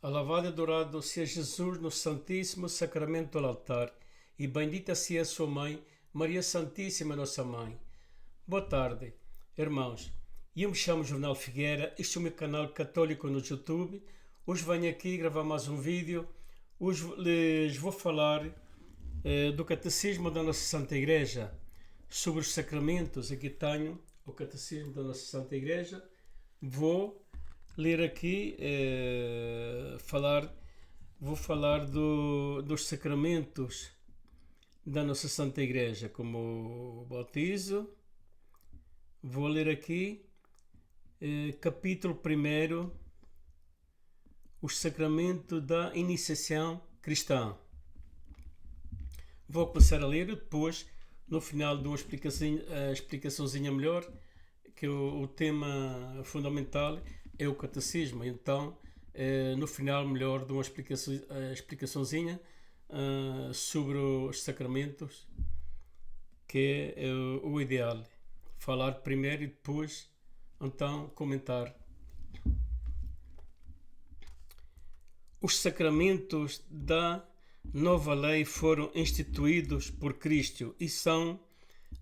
Alabado e adorado seja Jesus no Santíssimo Sacramento do altar, e bendita seja a sua mãe, Maria Santíssima, nossa mãe. Boa tarde, irmãos. Eu me chamo Jornal Figueira, este é o meu canal católico no YouTube. Hoje venho aqui gravar mais um vídeo. Hoje lhes vou falar do Catecismo da Nossa Santa Igreja, sobre os sacramentos. Aqui tenho o Catecismo da Nossa Santa Igreja. Vou ler aqui, vou falar dos sacramentos da Nossa Santa Igreja, como o bautizo. Vou ler aqui, capítulo 1, os sacramentos da iniciação cristã. Vou começar a ler, depois, no final, dou uma explicaçãozinha melhor, que o tema fundamental é o catecismo. Então, no final, melhor, dou uma explicaçãozinha sobre os sacramentos, que é o ideal. Falar primeiro e depois, então, comentar. Os sacramentos da nova lei foram instituídos por Cristo e são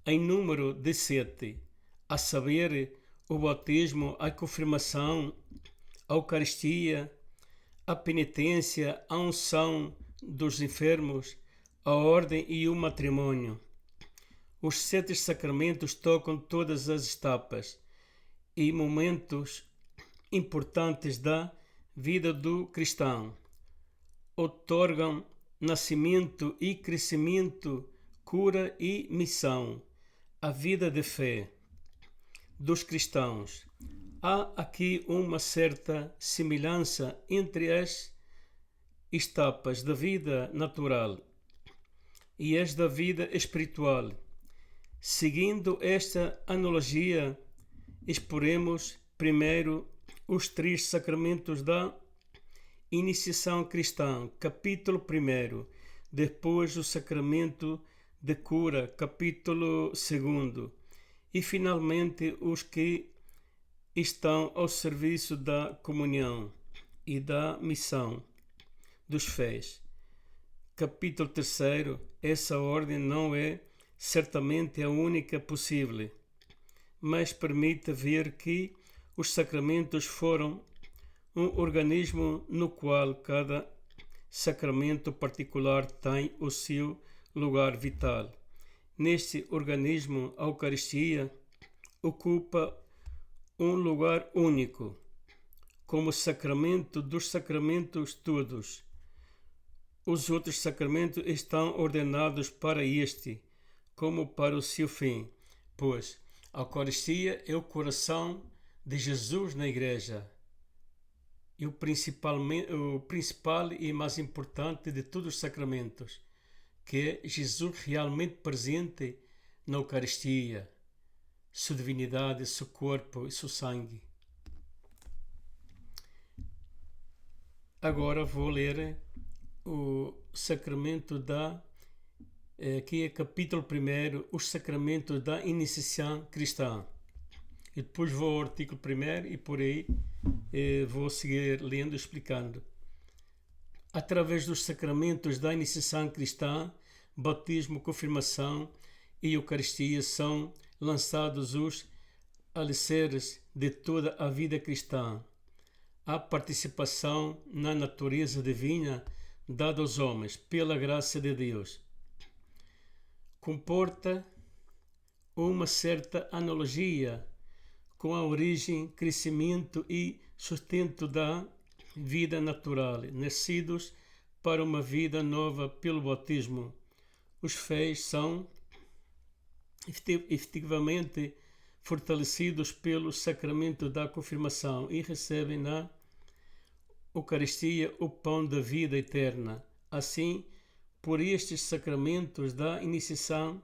em número de 7, a saber, o batismo, a confirmação, a Eucaristia, a penitência, a unção dos enfermos, a ordem e o matrimônio. Os 7 sacramentos tocam todas as etapas e momentos importantes da vida do cristão. Outorgam nascimento e crescimento, cura e missão, a vida de fé dos cristãos. Há aqui uma certa semelhança entre as etapas da vida natural e as da vida espiritual. Seguindo esta analogia, exporemos primeiro os 3 sacramentos da iniciação cristã, capítulo 1, depois o sacramento de cura, capítulo 2, e finalmente os que estão ao serviço da comunhão e da missão dos fiéis. Capítulo 3, essa ordem não é certamente a única possível, mas permite ver que os sacramentos foram um organismo no qual cada sacramento particular tem o seu lugar vital. Neste organismo, a Eucaristia ocupa um lugar único, como sacramento dos sacramentos todos. Os outros sacramentos estão ordenados para este, como para o seu fim, pois a Eucaristia é o coração de Jesus na Igreja e o principal e mais importante de todos os sacramentos, que é Jesus realmente presente na Eucaristia, sua divindade, seu corpo e seu sangue. Agora vou ler o sacramento aqui é capítulo 1, os sacramentos da iniciação cristã. E depois vou ao artigo 1 e por aí vou seguir lendo e explicando. Através dos sacramentos da iniciação cristã, batismo, confirmação e Eucaristia são lançados os alicerces de toda a vida cristã. A participação na natureza divina dada aos homens pela graça de Deus comporta uma certa analogia com a origem, crescimento e sustento da vida natural, nascidos para uma vida nova pelo batismo. Os fiéis são efetivamente fortalecidos pelo sacramento da confirmação e recebem na Eucaristia o pão da vida eterna. Assim, por estes sacramentos da iniciação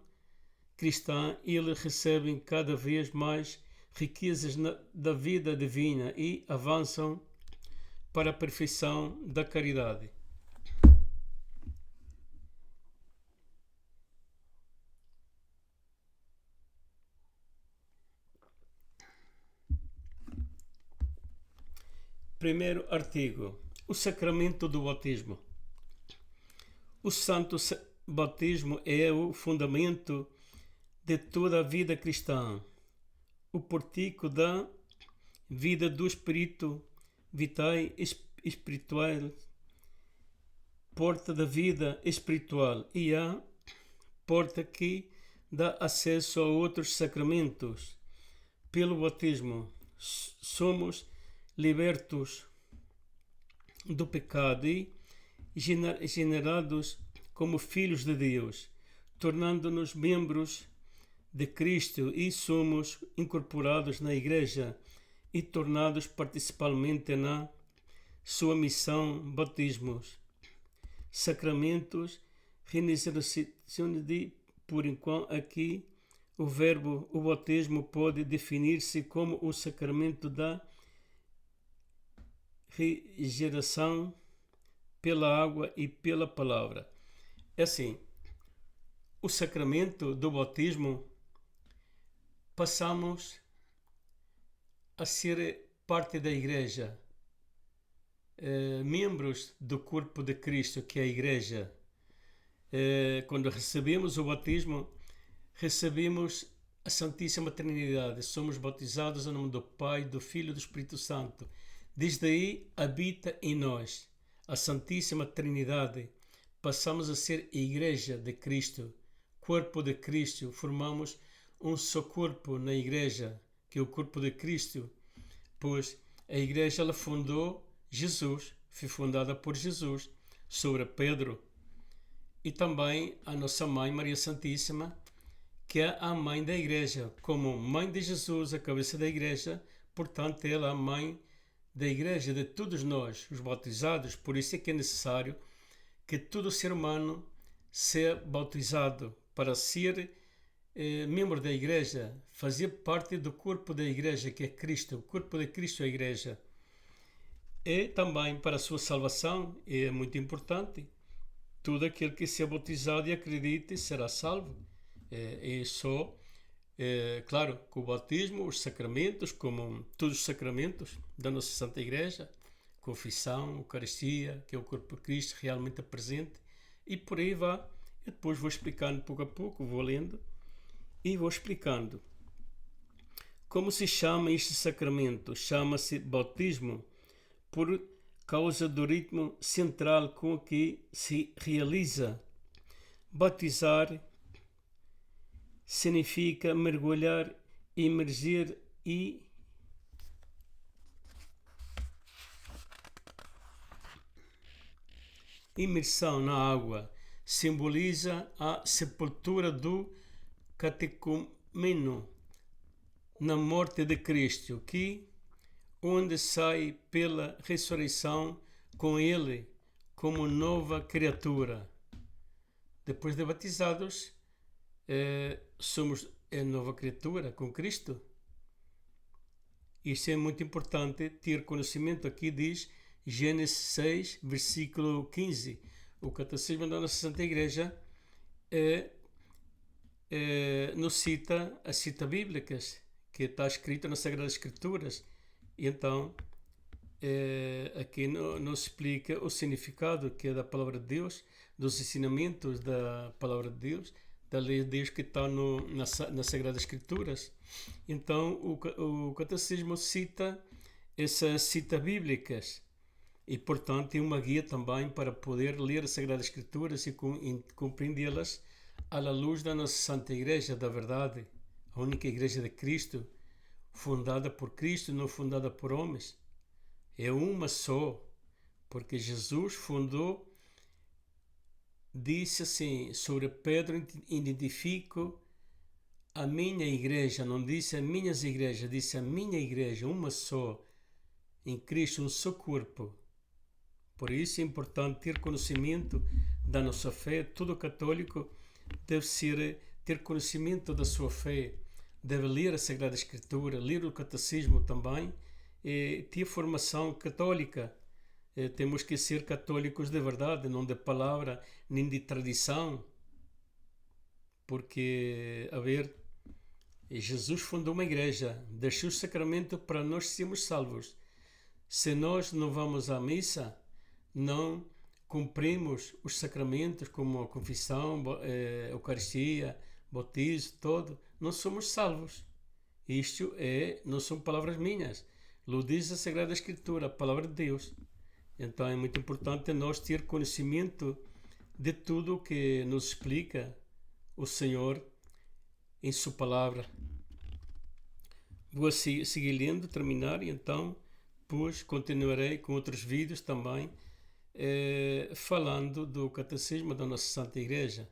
cristã, eles recebem cada vez mais riquezas da vida divina e avançam para a perfeição da caridade. Primeiro artigo. O sacramento do batismo. O santo batismo é o fundamento de toda a vida cristã, o portico da vida do espírito vital espiritual, porta da vida espiritual e a porta que dá acesso a outros sacramentos. Pelo batismo somos libertos do pecado e generados como filhos de Deus, tornando-nos membros de Cristo, e somos incorporados na Igreja e tornados participantes na sua missão. Batismos, sacramentos, reiniciação de, por enquanto, aqui o verbo, o batismo pode definir-se como o sacramento da regeneração pela água e pela palavra. É assim, o sacramento do batismo passamos a ser parte da Igreja, membros do corpo de Cristo, que é a Igreja. Quando recebemos o batismo, recebemos a Santíssima Trindade, somos batizados em nome do Pai, do Filho e do Espírito Santo. Desde aí habita em nós a Santíssima Trindade. Passamos a ser a Igreja de Cristo, corpo de Cristo. Formamos um só corpo na Igreja, que é o corpo de Cristo, pois a Igreja ela fundou Jesus, foi fundada por Jesus sobre Pedro, e também a nossa Mãe Maria Santíssima, que é a mãe da Igreja, como mãe de Jesus, a cabeça da Igreja. Portanto, ela é a mãe da Igreja, de todos nós, os batizados. Por isso é que é necessário que todo ser humano seja bautizado para ser membro da Igreja, fazer parte do corpo da Igreja, que é Cristo. O corpo de Cristo é a Igreja. E também para a sua salvação é muito importante. Todo aquele que seja bautizado e acredite será salvo. Claro, com o batismo, os sacramentos, como todos os sacramentos da nossa Santa Igreja, confissão, Eucaristia, que é o corpo de Cristo realmente presente, e por aí vai. Eu depois vou explicando pouco a pouco, vou lendo e vou explicando. Como se chama este sacramento? Chama-se batismo por causa do ritmo central com que se realiza. Batizar significa mergulhar, imergir e imersão na água simboliza a sepultura do catecúmeno na morte de Cristo, que onde sai pela ressurreição com ele como nova criatura. Depois de batizados, somos a nova criatura com Cristo. Isso é muito importante ter conhecimento. Aqui diz Gênesis 6, versículo 15. O Catecismo da nossa Santa Igreja nos cita as citas bíblicas que está escrito nas Sagradas Escrituras. E então aqui nos explica o significado que é da Palavra de Deus, dos ensinamentos da Palavra de Deus, da lei de Deus que está nas Sagradas Escrituras. Então o Catecismo cita essas citas bíblicas e, portanto, é uma guia também para poder ler as Sagradas Escrituras e compreendê-las à luz da nossa Santa Igreja da verdade, a única Igreja de Cristo, fundada por Cristo, não fundada por homens. É uma só, porque Jesus fundou, disse assim, sobre Pedro, identifico a minha igreja, não disse as minhas igrejas, disse a minha igreja, uma só, em Cristo, um só corpo. Por isso é importante ter conhecimento da nossa fé. Todo católico deve ter conhecimento da sua fé, deve ler a Sagrada Escritura, ler o Catecismo também, e ter formação católica. Temos que ser católicos de verdade, não de palavra, nem de tradição, porque, Jesus fundou uma igreja, deixou o sacramento para nós sermos salvos. Se nós não vamos à missa, não cumprimos os sacramentos como a confissão, Eucaristia, batismo, todo, não somos salvos. Isto não são palavras minhas. Lo diz a Sagrada Escritura, a palavra de Deus. Então é muito importante nós ter conhecimento de tudo o que nos explica o Senhor em sua palavra. Vou seguir lendo, terminar, e então depois continuarei com outros vídeos também, falando do Catecismo da nossa Santa Igreja.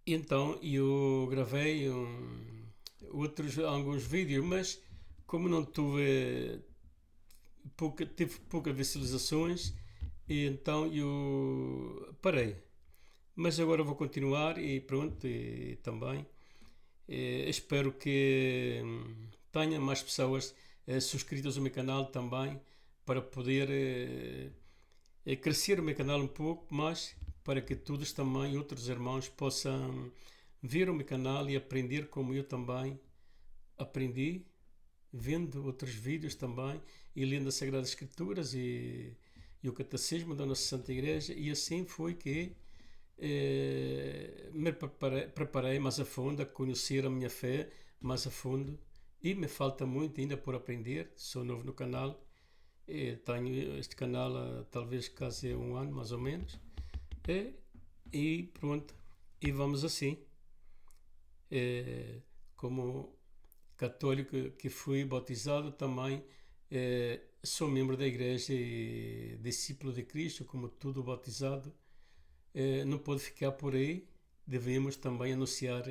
Então eu gravei alguns vídeos, mas como não tive poucas visualizações, e então eu parei. Mas agora vou continuar e pronto, e também espero que tenha mais pessoas subscritas ao meu canal também, para poder crescer o meu canal um pouco mais, para que todos também, outros irmãos, possam ver o meu canal e aprender como eu também aprendi, vendo outros vídeos também e lendo as Sagradas Escrituras e o Catecismo da nossa Santa Igreja, e assim foi que me preparei mais a fundo, a conhecer a minha fé mais a fundo, e me falta muito ainda por aprender. Sou novo no canal, tenho este canal talvez quase 1 ano mais ou menos, e pronto, e vamos assim, como católico que fui batizado também, sou membro da igreja e discípulo de Cristo, como todo batizado. Não pode ficar por aí, devemos também anunciar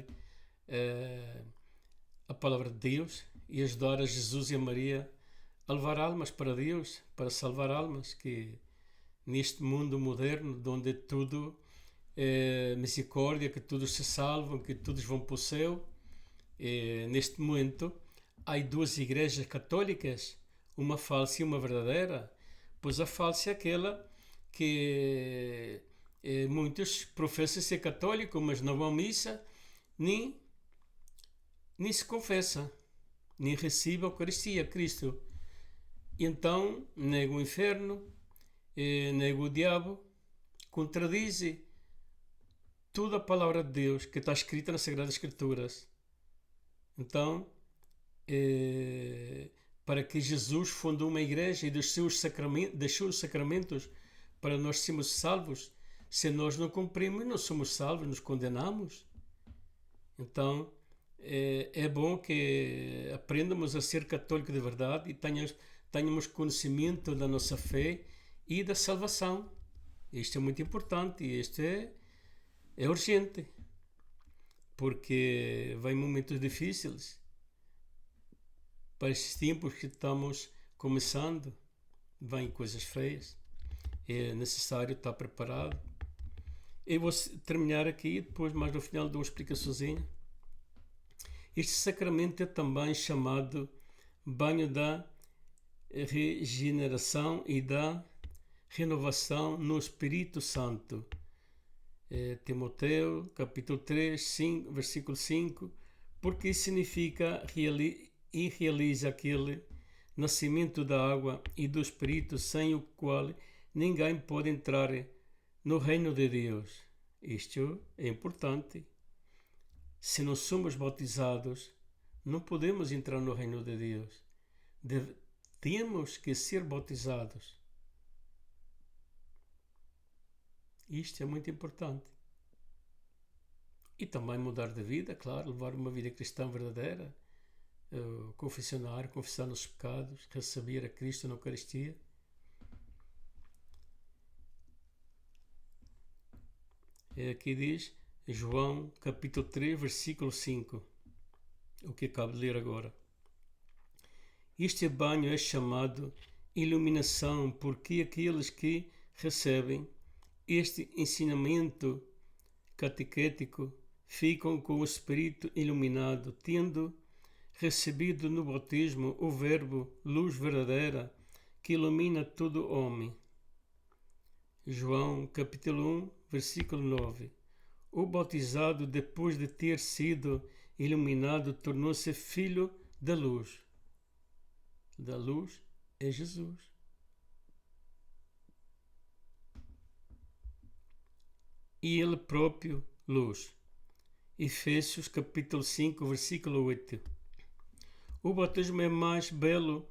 a palavra de Deus e ajudar a Jesus e a Maria a levar almas para Deus, para salvar almas, que neste mundo moderno, onde tudo é misericórdia, que todos se salvam, que todos vão para o céu, neste momento há 2 igrejas católicas, uma falsa e uma verdadeira. Pois a falsa é aquela que muitos professam ser católico, mas não vão à missa, nem se confessa, nem recebe a Eucaristia, Cristo. Então nega o inferno, nega o diabo, contradiz toda a palavra de Deus que está escrita nas Sagradas Escrituras. Então, para que Jesus fundou uma igreja e deixou os sacramentos para nós sermos salvos, se nós não cumprimos, não somos salvos, nos condenamos. Então é bom que aprendamos a ser católico de verdade e tenhamos conhecimento da nossa fé e da salvação. Isto é muito importante, e isto é urgente, porque vem momentos difíceis. Para estes tempos que estamos começando, vêm coisas feias. É necessário estar preparado. Eu vou terminar aqui, depois mais no final dou uma explicaçãozinha. Este sacramento é também chamado banho da regeneração e da renovação no Espírito Santo. Timoteu, capítulo 3, 5, versículo 5, porque significa e realiza aquele nascimento da água e do Espírito, sem o qual ninguém pode entrar no reino de Deus. Isto é importante. Se não somos batizados, não podemos entrar no reino de Deus. Temos que ser batizados. Isto é muito importante. E também mudar de vida, claro, levar uma vida cristã verdadeira, confessar nossos pecados, receber a Cristo na Eucaristia. Aqui diz João capítulo 3, versículo 5, o que acabo de ler agora. Este banho é chamado iluminação, porque aqueles que recebem este ensinamento catequético ficam com o Espírito iluminado, tendo recebido no batismo o Verbo, luz verdadeira, que ilumina todo homem. João capítulo 1, versículo 9. O batizado, depois de ter sido iluminado, tornou-se filho da luz. Da luz é Jesus. E Ele próprio luz. Efésios capítulo 5, versículo 8. O batismo é mais belo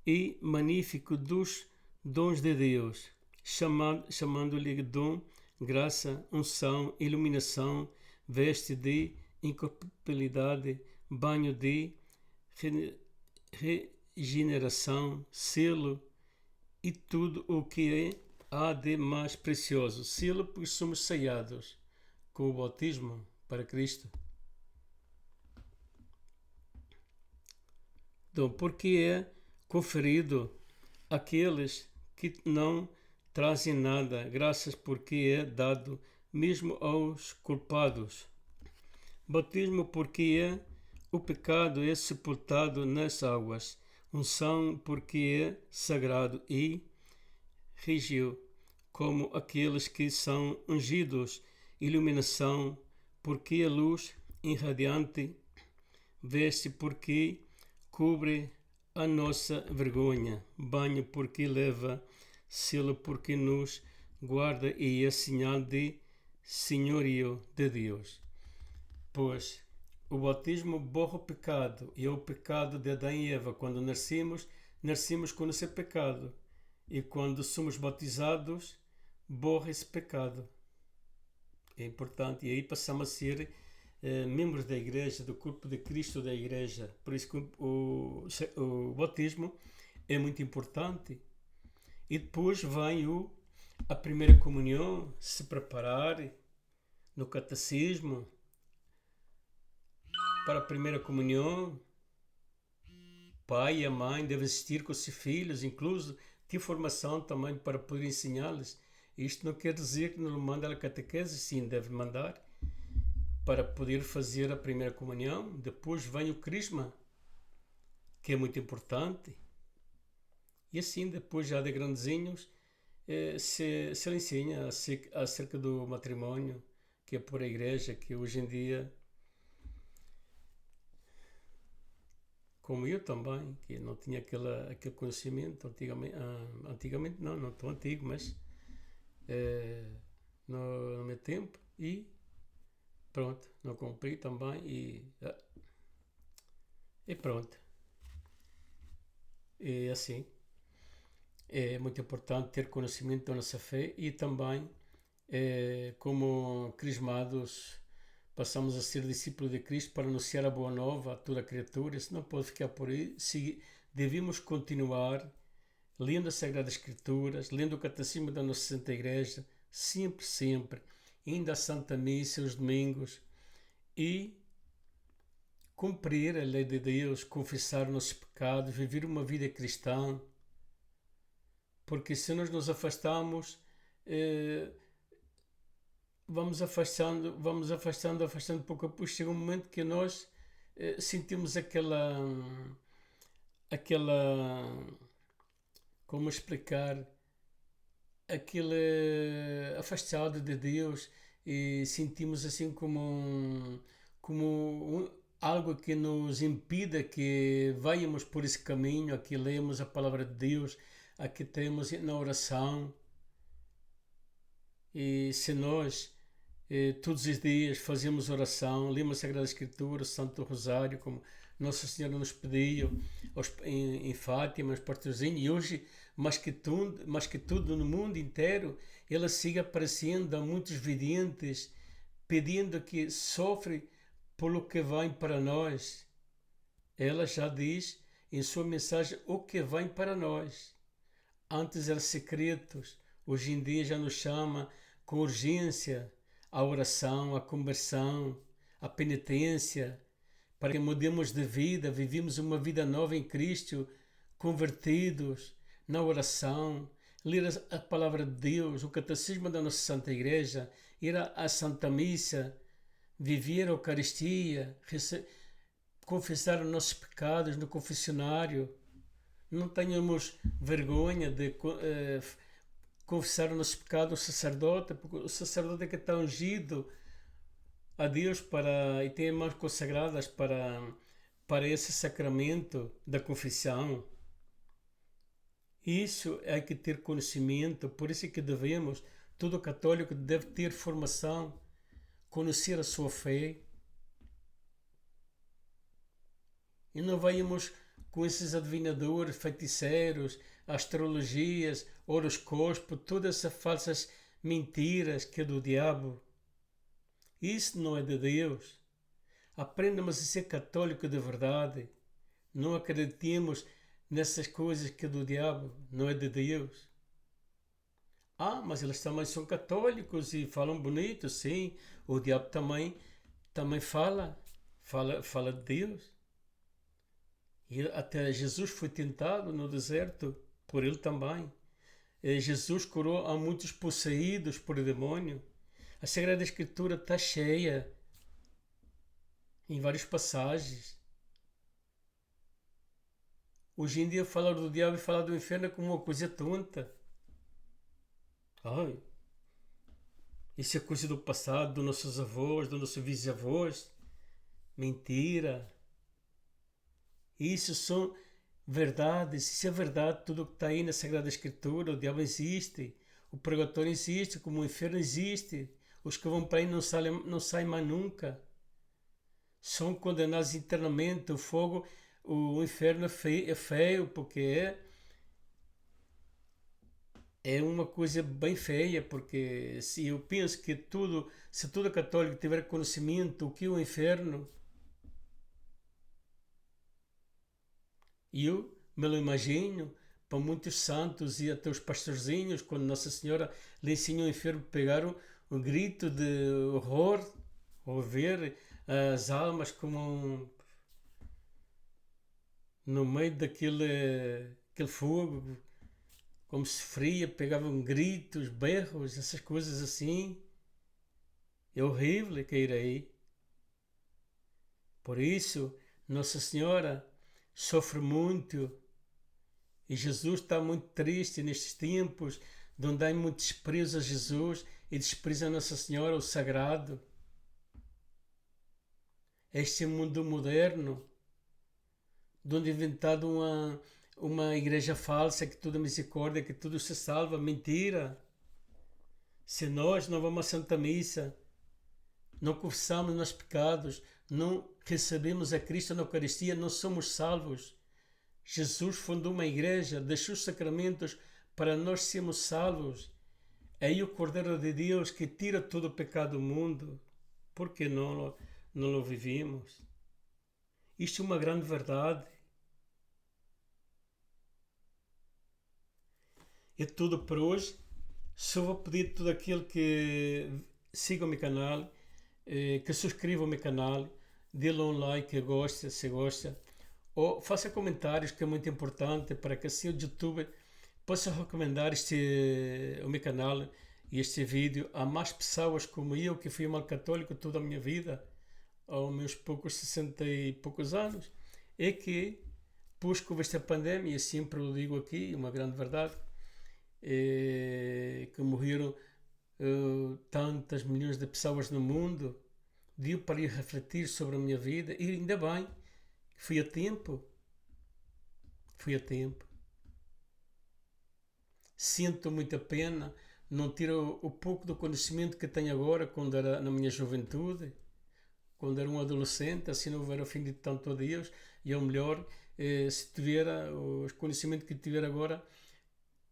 e magnífico dos dons de Deus, chamando-lhe dom, graça, unção, iluminação, veste de incorruptibilidade, banho de regeneração, selo e tudo o que há de mais precioso. Selo, porque somos selados com o batismo para Cristo. Então, porque é conferido àqueles que não trazem nada, graças porque é dado mesmo aos culpados. Batismo porque é o pecado é sepultado nas águas. Unção porque é sagrado e rígido, como aqueles que são ungidos. Iluminação porque é luz irradiante. Veste porque cobre a nossa vergonha. Banho porque leva. Selo porque nos guarda e é sinal de senhorio de Deus. Pois o batismo borra o pecado, e é o pecado de Adão e Eva. Quando nascemos com esse pecado, e quando somos batizados, borra esse pecado. É importante, e aí passamos a ser membros da igreja, do corpo de Cristo da igreja. Por isso que o batismo é muito importante. E depois vem a primeira comunhão, se preparar no catecismo para a primeira comunhão. Pai e a mãe devem assistir com os seus filhos, incluso ter formação também para poder ensiná-los. Isto não quer dizer que não manda a catequese, sim, deve mandar para poder fazer a primeira comunhão. Depois vem o crisma, que é muito importante. E assim, depois já de grandezinhos, se lhe ensina acerca do matrimónio, que é por a igreja, que hoje em dia, como eu também, que não tinha aquele conhecimento antigamente não tão antigo, mas no meu tempo, e pronto, não cumpri também, e pronto. E assim, é muito importante ter conhecimento da nossa fé e também, como crismados, passamos a ser discípulos de Cristo para anunciar a boa nova a toda a criatura. Isso não pode ficar por aí. Devemos continuar lendo as Sagradas Escrituras, lendo o Catecismo da nossa Santa Igreja, sempre, indo à Santa Missa os domingos e cumprir a lei de Deus, confessar nossos pecados, viver uma vida cristã. Porque se nós nos afastamos, vamos afastando pouco a pouco. Chega um momento que nós sentimos aquela, como explicar, aquele afastado de Deus, e sentimos assim algo que nos impida que vayamos por esse caminho, a que lemos a palavra de Deus, a que temos na oração. E se nós todos os dias fazemos oração, lemos a Sagrada Escritura, o Santo Rosário, como Nossa Senhora nos pediu em Fátima, os Portozinhos, e hoje, mais que tudo no mundo inteiro, ela siga aparecendo a muitos videntes, pedindo que sofre pelo que vem para nós. Ela já diz em sua mensagem o que vem para nós. Antes eram secretos, hoje em dia já nos chama com urgência a oração, a conversão, a penitência, para que mudemos de vida, vivemos uma vida nova em Cristo, convertidos na oração, ler a palavra de Deus, o catecismo da nossa Santa Igreja, ir à Santa Missa, viver a Eucaristia, confessar os nossos pecados no confessionário. Não tenhamos vergonha de confessar o nosso pecado ao sacerdote, porque o sacerdote é que está ungido a Deus e tem mãos consagradas para esse sacramento da confissão. Isso é que ter conhecimento, por isso é que devemos, todo católico deve ter formação, conhecer a sua fé. E não venhamos com esses adivinhadores, feiticeiros, astrologias, horoscópio, todas essas falsas mentiras que é do diabo. Isso não é de Deus. Aprendamos a ser católico de verdade. Não acreditemos nessas coisas que é do diabo, não é de Deus. Ah, mas eles também são católicos e falam bonito, sim. O diabo também fala de Deus. E até Jesus foi tentado no deserto por ele também. Jesus curou a muitos possuídos por demônio. A Sagrada Escritura está cheia em várias passagens. Hoje em dia falar do diabo e falar do inferno é como uma coisa tonta. Ai, isso é coisa do passado, dos nossos avós, dos nossos bisavós. Mentira. Isso são verdades. Isso é verdade, tudo o que está aí na Sagrada Escritura. O diabo existe, o purgatório existe, como o inferno existe. Os que vão para aí não saem mais nunca. São condenados eternamente. O fogo, o inferno é feio porque é uma coisa bem feia, porque se eu penso que se todo católico tiver conhecimento do que é o inferno, eu me lo imagino para muitos santos e até os pastorzinhos, quando Nossa Senhora lhe ensinou o inferno, pegaram um grito de horror ao ver as almas como no meio aquele fogo, como se fria, pegavam gritos, berros, essas coisas assim. É horrível cair aí. Por isso, Nossa Senhora sofre muito e Jesus está muito triste nestes tempos, de onde há muito desprezo a Jesus e desprezo a Nossa Senhora, o sagrado. Este mundo moderno, de onde é inventado uma igreja falsa, que tudo é misericórdia, que tudo se salva. Mentira! Se nós não vamos à Santa Missa, não confessamos nossos pecados, não recebemos a Cristo na Eucaristia, não somos salvos. Jesus fundou uma igreja, deixou os sacramentos para nós sermos salvos. É aí o Cordeiro de Deus que tira todo o pecado do mundo. Por que não o vivemos? Isto é uma grande verdade. É tudo por hoje. Só vou pedir a todo aquele que siga o meu canal, que subscreva o meu canal, dê-lhe um like se gosta, ou faça comentários, que é muito importante para que assim o YouTube possa recomendar o meu canal e este vídeo a mais pessoas como eu, que fui mal católico toda a minha vida, aos meus poucos 60 e poucos anos, é que, pois com esta pandemia, sempre o digo aqui, uma grande verdade, que morreram tantas milhões de pessoas no mundo, deu para ir refletir sobre a minha vida e ainda bem, fui a tempo. Sinto muita pena não ter o pouco do conhecimento que tenho agora, quando era na minha juventude, quando era um adolescente, assim não houver ofendido tanto a Deus, e ao melhor, se tiver os conhecimentos que tiver agora,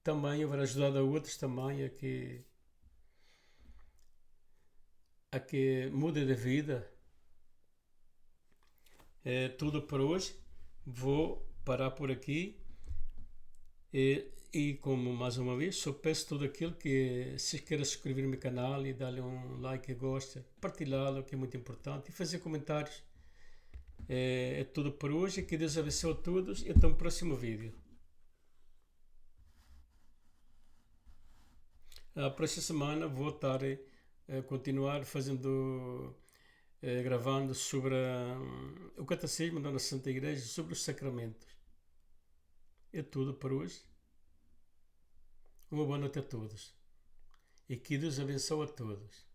também haver ajudado a outros também a que mude de vida. É tudo por hoje. Vou parar por aqui. E como mais uma vez, só peço todo aquele que se queira subscrever no meu canal e dar-lhe um like que gosta, partilhá-lo, que é muito importante, e fazer comentários. É tudo por hoje. Que Deus abençoe a todos e até o próximo vídeo. A próxima semana vou estar a continuar gravando sobre o Catecismo da Nossa Santa Igreja, sobre os sacramentos. É tudo por hoje. Uma boa noite a todos e que Deus abençoe a todos.